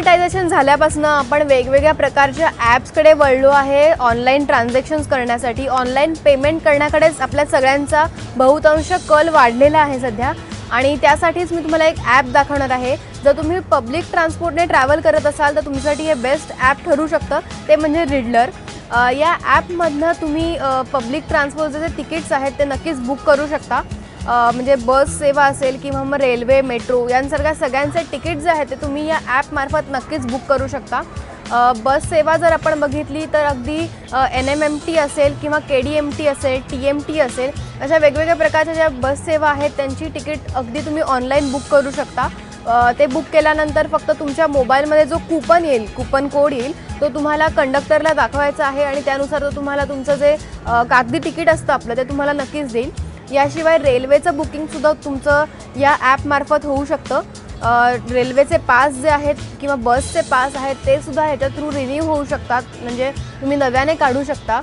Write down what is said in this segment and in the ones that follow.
Demonetisation झाल्यापासून आपण वेगवेगळ्या प्रकारच्या ॲप्सकडे वळलो आहे ऑनलाईन ट्रान्झॅक्शन्स करण्यासाठी. ऑनलाईन पेमेंट करण्याकडेच आपल्या सगळ्यांचा बहुतांश कल वाढलेला आहे सध्या. आणि त्यासाठीच मी तुम्हाला एक ॲप दाखवणार आहे. जर तुम्ही पब्लिक ट्रान्सपोर्टने ट्रॅव्हल करत असाल तर तुमच्यासाठी हे बेस्ट ॲप ठरू शकतं. ते म्हणजे रिडलर. या ॲपमधनं तुम्ही पब्लिक ट्रान्सपोर्टचे जे तिकीट्स आहेत ते नक्कीच बुक करू शकता. म्हणजे बस सेवा असेल किंवा मग रेल्वे, मेट्रो यांसारख्या सगळ्यांचे तिकीट जे आहेत ते तुम्ही या ॲपमार्फत नक्कीच बुक करू शकता. बस सेवा जर आपण बघितली तर अगदी NMMT असेल किंवा KDMT असेल, TMT असेल, अशा वेगवेगळ्या प्रकारच्या ज्या बस सेवा आहेत त्यांची तिकीट अगदी तुम्ही ऑनलाईन बुक करू शकता. ते बुक केल्यानंतर फक्त तुमच्या मोबाईलमध्ये जो कूपन कोड येईल तो तुम्हाला कंडक्टरला दाखवायचा आहे आणि त्यानुसार तो तुम्हाला तुमचं जे कागदी तिकीट असतं आपलं ते तुम्हाला नक्कीच देईल. याशिवाय रेल्वेचं बुकिंगसुद्धा तुमचं या ॲपमार्फत होऊ शकतं. रेल्वेचे पास जे आहेत किंवा बसचे पास आहेत ते सुद्धा ह्याच्या थ्रू रिन्यू होऊ शकतात, म्हणजे तुम्ही नव्याने काढू शकता.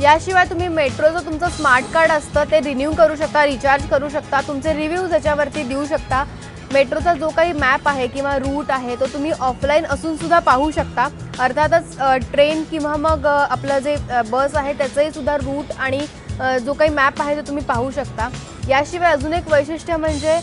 याशिवाय तुम्ही मेट्रोचं तुमचं स्मार्ट कार्ड असतं ते रिन्यू करू शकता, रिचार्ज करू शकता, तुमचे रिव्ह्यूज याच्यावरती देऊ शकता. मेट्रोचा जो काही मॅप आहे किंवा रूट आहे तो तुम्ही ऑफलाईन असूनसुद्धा पाहू शकता. अर्थातच ट्रेन किंवा मग आपलं जे बस आहे त्याचंही सुद्धा रूट आणि जो काही मॅप आहे तो तुम्ही पाहू शकता. याशिवाय अजून एक वैशिष्ट्य म्हणजे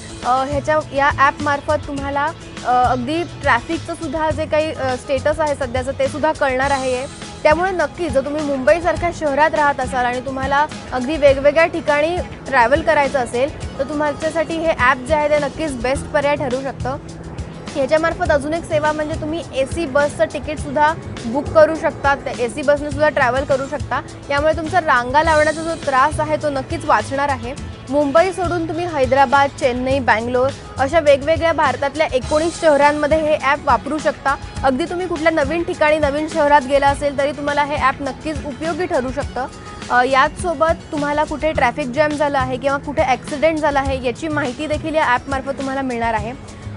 या ॲपमार्फत तुम्हाला अगदी ट्रॅफिकचं सुद्धा जे काही स्टेटस आहे सध्याचं ते सुद्धा कळणार आहे. त्यामुळे नक्की जर तुम्ही मुंबईसारख्या शहरात राहत असाल आणि तुम्हाला अगदी वेगवेगळ्या ठिकाणी ट्रॅव्हल करायचं असेल तर तुमच्यासाठी हे ॲप जे आहे ते नक्कीच बेस्ट पर्याय ठरू शकतं. ह्याच्यामार्फत अजून एक सेवा म्हणजे तुम्ही AC बसचं तिकीटसुद्धा बुक करू शकता. AC बसने सुद्धा ट्रॅव्हल करू शकता. यामुळे तुमचा रांगा लावण्याचा जो त्रास आहे तो नक्कीच वाचणार आहे. मुंबई सोडून तुम्ही हैदराबाद, चेन्नई, बँगलोर अशा वेगवेगळ्या भारतातल्या 19 शहरांमध्ये हे ॲप वापरू शकता. अगदी तुम्ही कुठल्या नवीन ठिकाणी नवीन शहरात गेला असेल तरी तुम्हाला हे ॲप नक्कीच उपयोगी ठरू शकतं. याचसोबत तुम्हाला कुठे ट्रॅफिक जॅम झालं आहे किंवा कुठे ॲक्सिडेंट झाला आहे याची माहिती देखील या ॲपमार्फत तुम्हाला मिळणार आहे.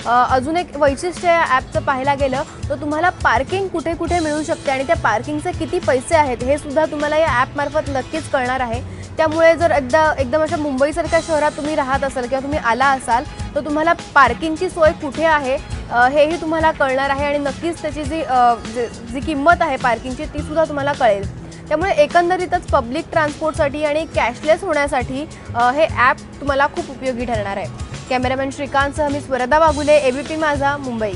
अजून एक वैशिष्ट्य या ॲपचं पाहायला गेलं तर तुम्हाला पार्किंग कुठे कुठे मिळू शकते आणि त्या पार्किंगचे किती पैसे आहेत हे सुद्धा तुम्हाला या ॲपमार्फत नक्कीच कळणार आहे. त्यामुळे जर एकदम अशा मुंबईसारख्या शहरात तुम्ही राहत असाल किंवा तुम्ही आला असाल तर तुम्हाला पार्किंगची सोय कुठे आहे हेही तुम्हाला कळणार आहे आणि नक्कीच त्याची जी किंमत आहे पार्किंगची ती सुद्धा तुम्हाला कळेल. त्यामुळे एकंदरीतच पब्लिक ट्रान्सपोर्टसाठी आणि कॅशलेस होण्यासाठी हे ॲप तुम्हाला खूप उपयोगी ठरणार आहे. कॅमेरामॅन श्रीकांतसह मी स्वरदा बागुले, ABP माझा, मुंबई.